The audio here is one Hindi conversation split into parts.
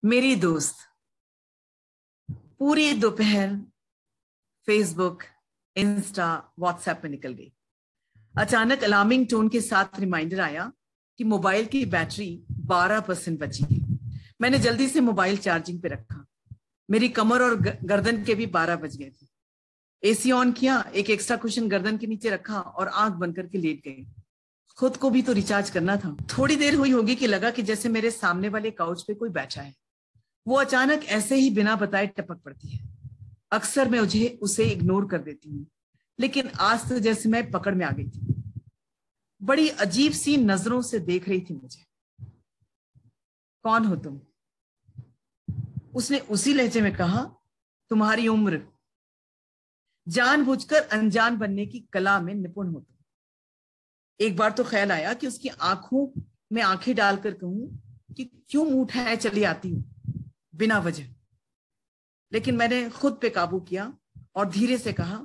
मेरी दोस्त पूरी दोपहर फेसबुक, इंस्टा, व्हाट्सएप पे निकल गई। अचानक अलार्मिंग टोन के साथ रिमाइंडर आया कि मोबाइल की बैटरी 12% बची है। मैंने जल्दी से मोबाइल चार्जिंग पे रखा। मेरी कमर और गर्दन के भी 12 बज गए थे। एसी ऑन किया, एक एक्स्ट्रा कुशन गर्दन के नीचे रखा और आंख बंद करके लेट गई। खुद को भी तो रिचार्ज करना था। थोड़ी देर हुई होगी कि लगा कि जैसे मेरे सामने वाले काउच पे कोई बैठा है। वो अचानक ऐसे ही बिना बताए टपक पड़ती है। अक्सर मैं उसे इग्नोर कर देती हूँ, लेकिन आज तो जैसे मैं पकड़ में आ गई थी। बड़ी अजीब सी नजरों से देख रही थी मुझे। कौन हो तुम? उसने उसी लहजे में कहा। तुम्हारी उम्र। जानबूझकर अनजान बनने की कला में निपुण हो तुम। एक बार तो ख्याल आया कि उसकी आंखों में आंखें डालकर कहूं कि क्यों मुंह उठाए चली आती हूं बिना वजह। लेकिन मैंने खुद पे काबू किया और धीरे से कहा,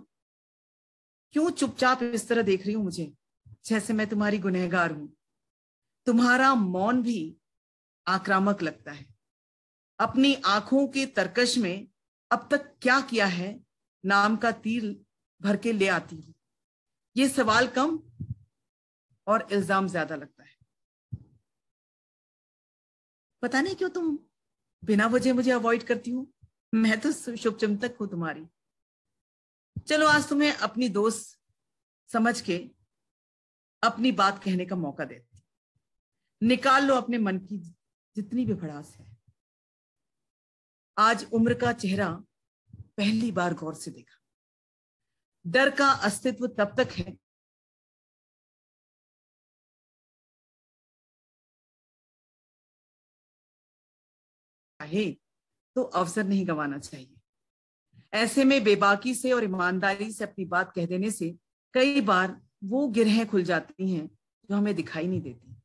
क्यों चुपचाप इस तरह देख रही हूं मुझे, जैसे मैं तुम्हारी गुनहगार हूं। तुम्हारा मौन भी आक्रामक लगता है। अपनी आंखों के तरकश में अब तक क्या किया है नाम का तीर भर के ले आती हूं। ये सवाल कम और इल्जाम ज्यादा लगता है। पता नहीं क्यों तुम बिना वजह मुझे अवॉइड करती हो। मैं तो शुभचिंतक हूं तुम्हारी। चलो आज तुम्हें अपनी दोस्त समझ के अपनी बात कहने का मौका देती। निकाल लो अपने मन की जितनी भी भड़ास है। आज उम्र का चेहरा पहली बार गौर से देखा। डर का अस्तित्व तब तक है तो अवसर नहीं गंवाना चाहिए। ऐसे में बेबाकी से और ईमानदारी से अपनी बात कह देने से कई बार वो गिरहें खुल जाती हैं जो हमें दिखाई नहीं देती।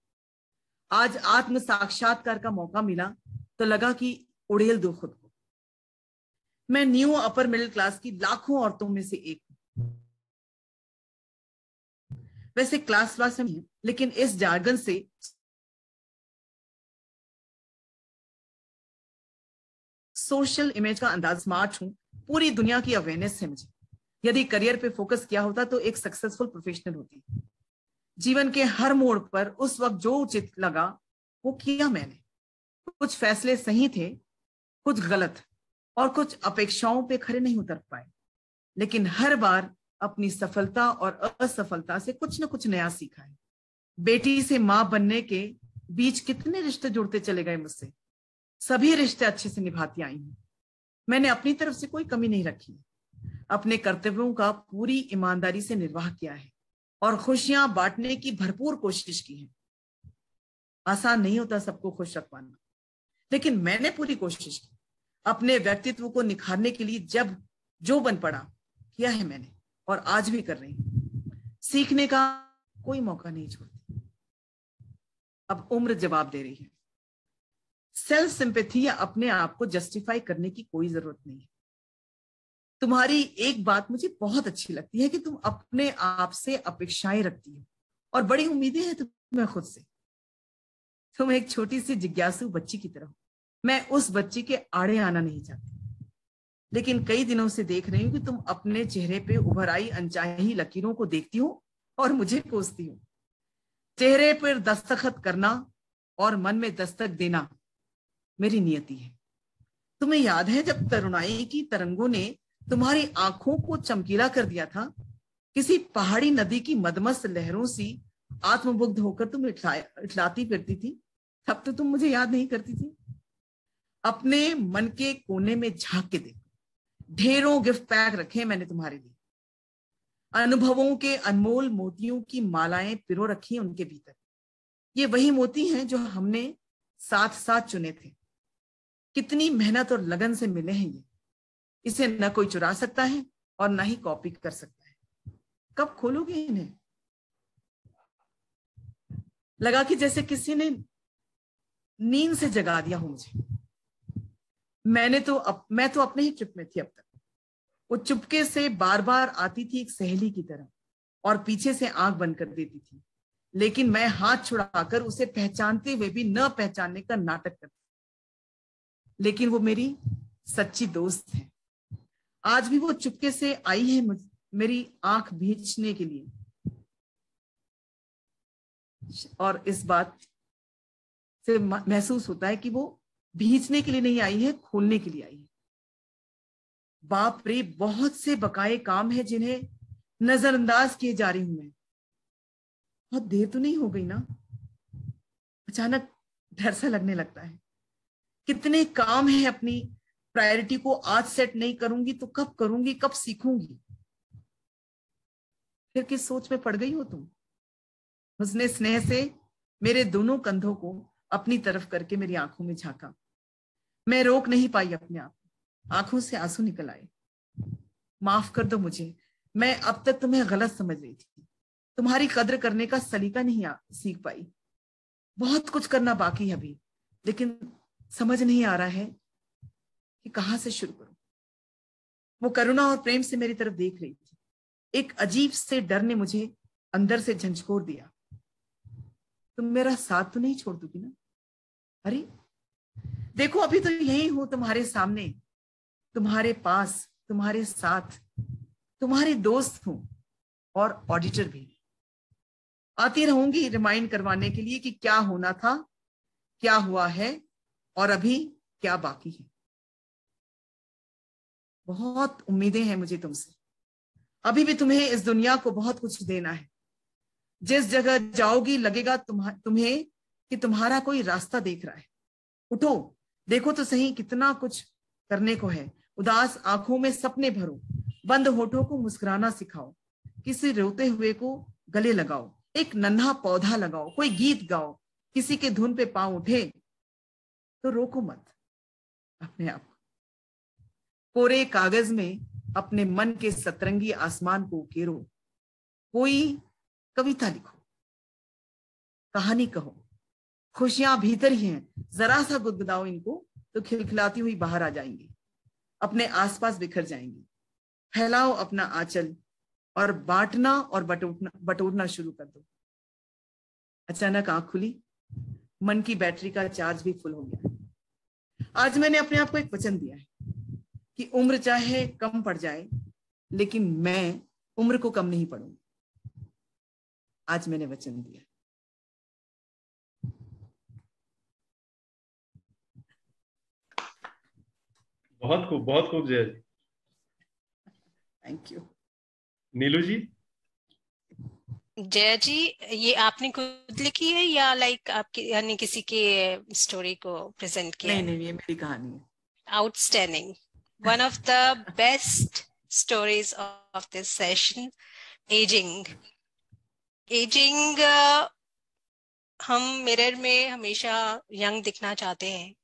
आज आत्म साक्षात्कार का मौका मिला तो लगा कि उड़ेल दो खुद को। मैं न्यू अपर मिडिल क्लास की लाखों औरतों में से एक हूं। वैसे क्लास में, लेकिन इस जार्गन से सोशल इमेज का अंदाज स्मार्ट हूं। पूरी दुनिया की अवेयरनेस है मुझे। यदि करियर पे फोकस किया होता तो एक सक्सेसफुल प्रोफेशनल होती। जीवन के हर मोड़ पर उस वक्त जो उचित लगा वो किया मैंने। कुछ फैसले सही थे, कुछ गलत, और कुछ अपेक्षाओं पे खरे नहीं उतर पाए। लेकिन हर बार अपनी सफलता और असफलता से कुछ न कुछ नया सीखा है। बेटी से मां बनने के बीच कितने रिश्ते जुड़ते चले गए मुझसे। सभी रिश्ते अच्छे से निभाती आई हूं। मैंने अपनी तरफ से कोई कमी नहीं रखी। अपने कर्तव्यों का पूरी ईमानदारी से निर्वाह किया है और खुशियां बांटने की भरपूर कोशिश की है। आसान नहीं होता सबको खुश रख पाना, लेकिन मैंने पूरी कोशिश की। अपने व्यक्तित्व को निखारने के लिए जब जो बन पड़ा किया है मैंने, और आज भी कर रही हूं। सीखने का कोई मौका नहीं छोड़ती। अब उम्र जवाब दे रही है। सेल्फ सिंपैथी या अपने आप को जस्टिफाई करने की कोई जरूरत नहीं है। तुम्हारी एक बात मुझे बहुत अच्छी लगती है कि तुम अपने आप से अपेक्षाएं रखती हो और बड़ी उम्मीदें हैं तुम्हें खुद से। तुम एक छोटी सी जिज्ञासु बच्ची की तरह हो। मैं उस बच्ची के आड़े आना नहीं चाहती, लेकिन कई दिनों से देख रही हूं कि तुम अपने चेहरे पे उभर आई अनचाही लकीरों को देखती हो और मुझे कोसती हो। चेहरे पर दस्तखत करना और मन में दस्तक देना मेरी नियति है। तुम्हें याद है जब तरुणाई की तरंगों ने तुम्हारी आंखों को चमकीला कर दिया था? किसी पहाड़ी नदी की मदमस्त लहरों सी आत्ममुग्ध होकर तुम इठलाती फिरती थी। तब तो तुम मुझे याद नहीं करती थी। अपने मन के कोने में झांक के देखो। ढेरों गिफ्ट पैक रखे मैंने तुम्हारे लिए। अनुभवों के अनमोल मोतियों की मालाएं पिरो रखी उनके भीतर। ये वही मोती हैं जो हमने साथ साथ चुने थे। कितनी मेहनत और लगन से मिले हैं ये। इसे न कोई चुरा सकता है और न ही कॉपी कर सकता है। कब खोलोगे इन्हें? लगा कि जैसे किसी ने नींद से जगा दिया हो मुझे। मैं तो अपने ही चुप में थी अब तक। वो चुपके से बार बार आती थी एक सहेली की तरह और पीछे से आंख बंद कर देती थी, लेकिन मैं हाथ छुड़ाकर उसे पहचानते हुए भी न पहचानने का नाटक करती। लेकिन वो मेरी सच्ची दोस्त है। आज भी वो चुपके से आई है मेरी आंख भींचने के लिए, और इस बात से महसूस होता है कि वो भींचने के लिए नहीं आई है, खोलने के लिए आई है। बाप रे, बहुत से बकाए काम है जिन्हें नजरअंदाज किए जा रही हूं मैं। बहुत देर तो नहीं हो गई ना? अचानक डर सा लगने लगता है। कितने काम है, अपनी प्रायोरिटी को आज सेट नहीं करूंगी तो कब करूंगी, कब सीखूंगी? फिर किस सोच में पड़ गई हो तुम? उसने स्नेह से मेरे दोनों कंधों को अपनी तरफ करके मेरी आंखों में झांका। मैं रोक नहीं पाई अपने आप, आंखों से आंसू निकल आए। माफ कर दो मुझे, मैं अब तक तुम्हें गलत समझ रही थी, तुम्हारी कद्र करने का सलीका नहीं सीख पाई। बहुत कुछ करना बाकी है अभी, लेकिन समझ नहीं आ रहा है कि कहां से शुरू करूं। वो करुणा और प्रेम से मेरी तरफ देख रही थी। एक अजीब से डर ने मुझे अंदर से झंझोर दिया। तुम मेरा साथ तो नहीं छोड़ दोगी ना? अरे देखो, अभी तो यही हूं तुम्हारे सामने, तुम्हारे पास, तुम्हारे साथ, तुम्हारी दोस्त हूं और ऑडिटर भी। आती रहूंगी रिमाइंड करवाने के लिए कि क्या होना था, क्या हुआ है और अभी क्या बाकी है। बहुत उम्मीदें हैं मुझे तुमसे, अभी भी तुम्हें इस दुनिया को बहुत कुछ देना है। जिस जगह जाओगी लगेगा तुम्हें कि तुम्हारा कोई रास्ता देख रहा है। उठो, देखो तो सही, कितना कुछ करने को है। उदास आंखों में सपने भरो, बंद होठों को मुस्कुराना सिखाओ, किसी रोते हुए को गले लगाओ, एक नन्हा पौधा लगाओ, कोई गीत गाओ, किसी के धुन पे पांव उठे तो रोको मत अपने आप। कोरे कागज में अपने मन के सतरंगी आसमान को उकेरो, कोई कविता लिखो, कहानी कहो। खुशियां भीतर ही हैं, जरा सा गुदगुदाओ इनको तो खिलखिलाती हुई बाहर आ जाएंगी, अपने आसपास बिखर जाएंगी। फैलाओ अपना आंचल और बांटना और बटोरना शुरू कर दो। अचानक आंख खुली, मन की बैटरी का चार्ज भी फुल हो गया। आज मैंने अपने आप को एक वचन दिया है कि उम्र चाहे कम पड़ जाए, लेकिन मैं उम्र को कम नहीं पड़ूंगी। आज मैंने वचन दिया। बहुत खूब जया जी। Thank you. नीलू जी? जया जी, ये आपने खुद लिखी है या लाइक आपकी यानी किसी के स्टोरी को प्रेजेंट किया? नहीं, ये मेरी कहानी है। Outstanding. One of the best stories of this session. Aging. हम मिरर में हमेशा यंग दिखना चाहते हैं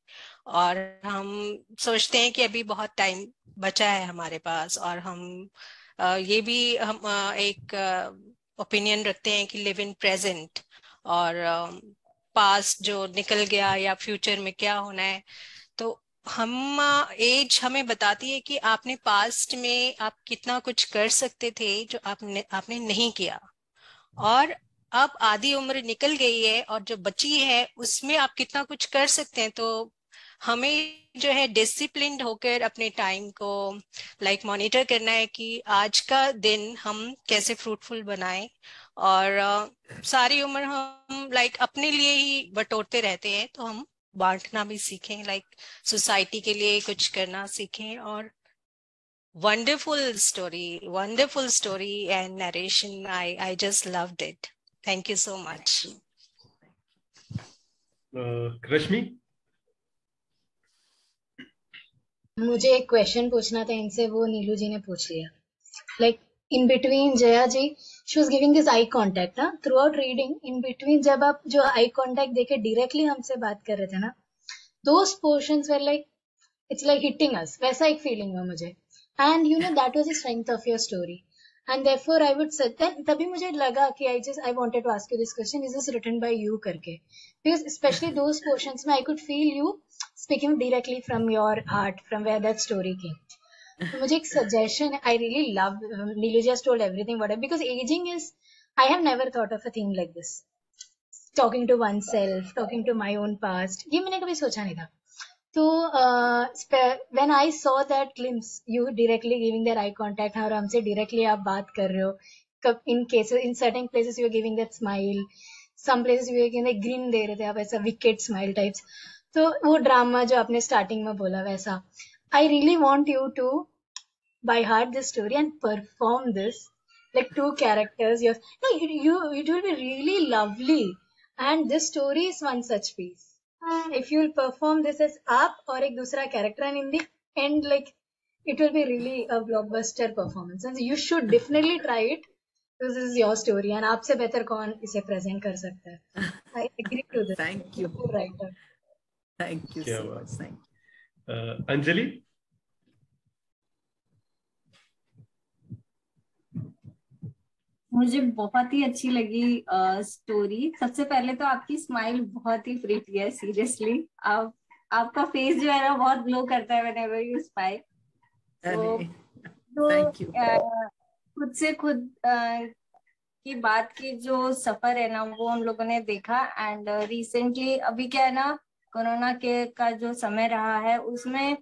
और हम सोचते हैं कि अभी बहुत टाइम बचा है हमारे पास, और हम ये भी हम एक ओपिनियन रखते हैं कि लिव इन प्रेजेंट, और पास्ट जो निकल गया या फ्यूचर में क्या होना है। तो हम एज हमें बताती है कि आपने पास्ट में आप कितना कुछ कर सकते थे जो आपने नहीं किया, और अब आधी उम्र निकल गई है और जो बची है उसमें आप कितना कुछ कर सकते हैं। तो हमें जो है डिसिप्लिन्ड होकर अपने टाइम को लाइक मॉनिटर करना है कि आज का दिन हम कैसे फ्रूटफुल बनाएं, और सारी उम्र हम लाइक अपने लिए ही बटोरते रहते हैं, तो हम बांटना भी सीखें, लाइक सोसाइटी के लिए कुछ करना सीखें। और wonderful story and narration. I just loved it. Thank you so much. रश्मि? मुझे एक क्वेश्चन पूछना था इनसे, वो नीलू जी ने पूछ लिया। Like in between Jaya ji, she was giving this eye contact ना throughout reading. In between जब आप जो आई कांटेक्ट देके डायरेक्टली हमसे बात कर रहे थे ना, those portions were like it's like hitting us, वैसा एक फीलिंग हुआ मुझे। And you know that was the strength of your story, and therefore I would say तभी मुझे लगा कि I wanted to ask you this question, is this written by you करके, बिकॉज स्पेशली दोस पोर्शंस में I could feel you speaking directly from your heart, from where that story came. So मुझे एक suggestion, I really love, Neelu just told everything whatever, because aging is, I have never thought of a theme like this. Talking to oneself, talking to my own past, ये मैंने कभी सोचा नहीं था. तो when I saw that glimpse, you directly giving their eye contact, और हमसे directly आप बात कर रहे हो, in cases, in certain places you are giving that smile, some places you are giving grin दे रहे थे आप, ऐसा wicked smile types. तो वो ड्रामा जो आपने स्टार्टिंग में बोला वैसा, I really want you to by heart this story and perform this like two characters. It will be really lovely, and this story is one such piece. If you will perform this as आप और एक दूसरा character, and in the end, like, it will be really a blockbuster performance, and you should definitely try it. This is your story, and आपसे बेहतर कौन इसे present कर सकता है? I agree to this. Thank you. Writer. Thank you so much. Thank you. Anjali, मुझे बहुत ही अच्छी लगी स्टोरी। सबसे पहले तो आपकी स्माइल बहुत ही प्रीटी है, सीरियसली। आपका फेस जो है ना बहुत ग्लो करता है whenever you smile. Thank you. खुद से खुद की बात की जो सफर है ना वो हम लोगों ने देखा। एंड रिसेंटली अभी क्या है ना, कोरोना के का जो समय रहा है उसमें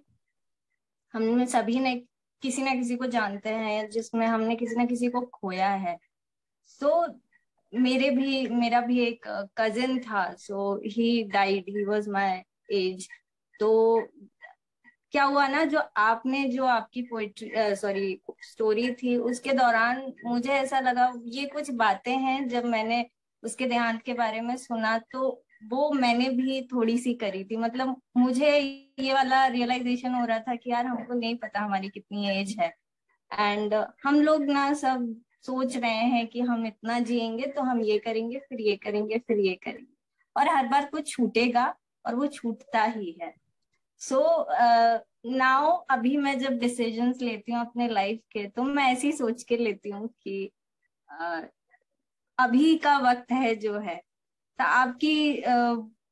हमने सभी ने किसी ना किसी को जानते हैं जिसमें हमने किसी ना किसी को खोया है। सो मेरा भी एक कजिन था, so he died, he was my age. तो क्या हुआ ना, जो आपकी पोइट्री स्टोरी थी उसके दौरान मुझे ऐसा लगा ये कुछ बातें हैं, जब मैंने उसके देहांत के बारे में सुना तो वो मैंने भी थोड़ी सी करी थी। मतलब मुझे ये वाला रियलाइजेशन हो रहा था कि यार हमको नहीं पता हमारी कितनी एज है, एंड हम लोग ना सब सोच रहे हैं कि हम इतना जिएंगे तो हम ये करेंगे, फिर ये करेंगे, फिर ये करेंगे, और हर बार कुछ छूटेगा और वो छूटता ही है। सो नाउ अभी मैं जब डिसीजंस लेती हूँ अपने लाइफ के, तो मैं ऐसे ही सोच के लेती हूँ कि अभी का वक्त है जो है। तो आपकी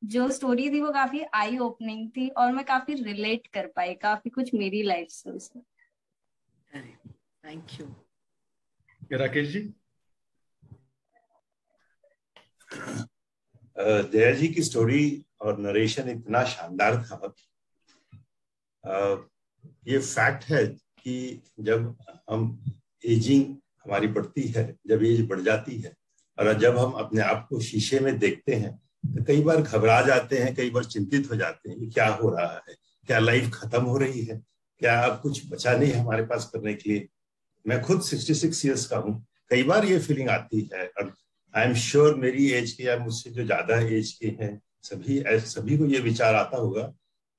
जो स्टोरी थी वो काफी आई ओपनिंग थी और मैं काफी रिलेट कर पाई काफी कुछ मेरी लाइफ से उसमें। Thank you. राकेश जी। जया जी की स्टोरी और नरेशन इतना शानदार था। ये फैक्ट है कि जब हम एजिंग हमारी बढ़ती है, जब एज बढ़ जाती है और जब हम अपने आप को शीशे में देखते हैं तो कई बार घबरा जाते हैं, कई बार चिंतित हो जाते हैं कि क्या हो रहा है, क्या लाइफ खत्म हो रही है, क्या अब कुछ बचा नहीं हमारे पास करने के लिए। मैं खुद 66 इयर्स का हूँ, कई बार ये फीलिंग आती है और आई एम श्योर मेरी एज के या मुझसे जो ज्यादा एज के हैं सभी को ये विचार आता होगा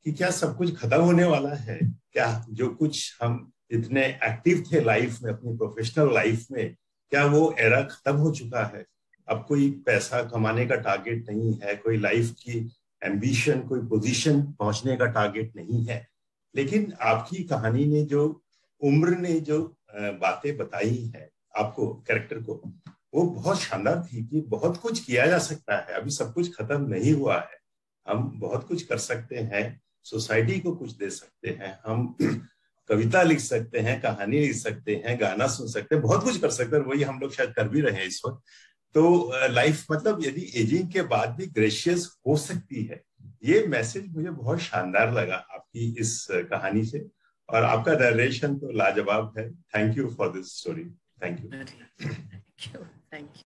कि क्या सब कुछ खत्म होने वाला है, क्या जो कुछ हम इतने एक्टिव थे लाइफ में, अपनी प्रोफेशनल लाइफ में, क्या वो एरा खत्म हो चुका है। अब कोई पैसा कमाने का टारगेट नहीं है, कोई लाइफ की एम्बिशन, कोई पोजीशन पहुंचने का टारगेट नहीं है। लेकिन आपकी कहानी ने, जो उम्र ने जो बातें बताई हैं आपको, कैरेक्टर को, वो बहुत शानदार थी कि बहुत कुछ किया जा सकता है, अभी सब कुछ खत्म नहीं हुआ है, हम बहुत कुछ कर सकते हैं, सोसाइटी को कुछ दे सकते हैं, हम कविता लिख सकते हैं, कहानी लिख सकते हैं, गाना सुन सकते हैं, बहुत कुछ कर सकते हैं। वही हम लोग शायद कर भी रहे हैं इस वक्त। तो लाइफ मतलब यदि एजिंग के बाद भी ग्रेशियस हो सकती है, ये मैसेज मुझे बहुत शानदार लगा आपकी इस कहानी से, और आपका नरेशन तो लाजवाब है। Thank you for this story. Thank you. Thank you.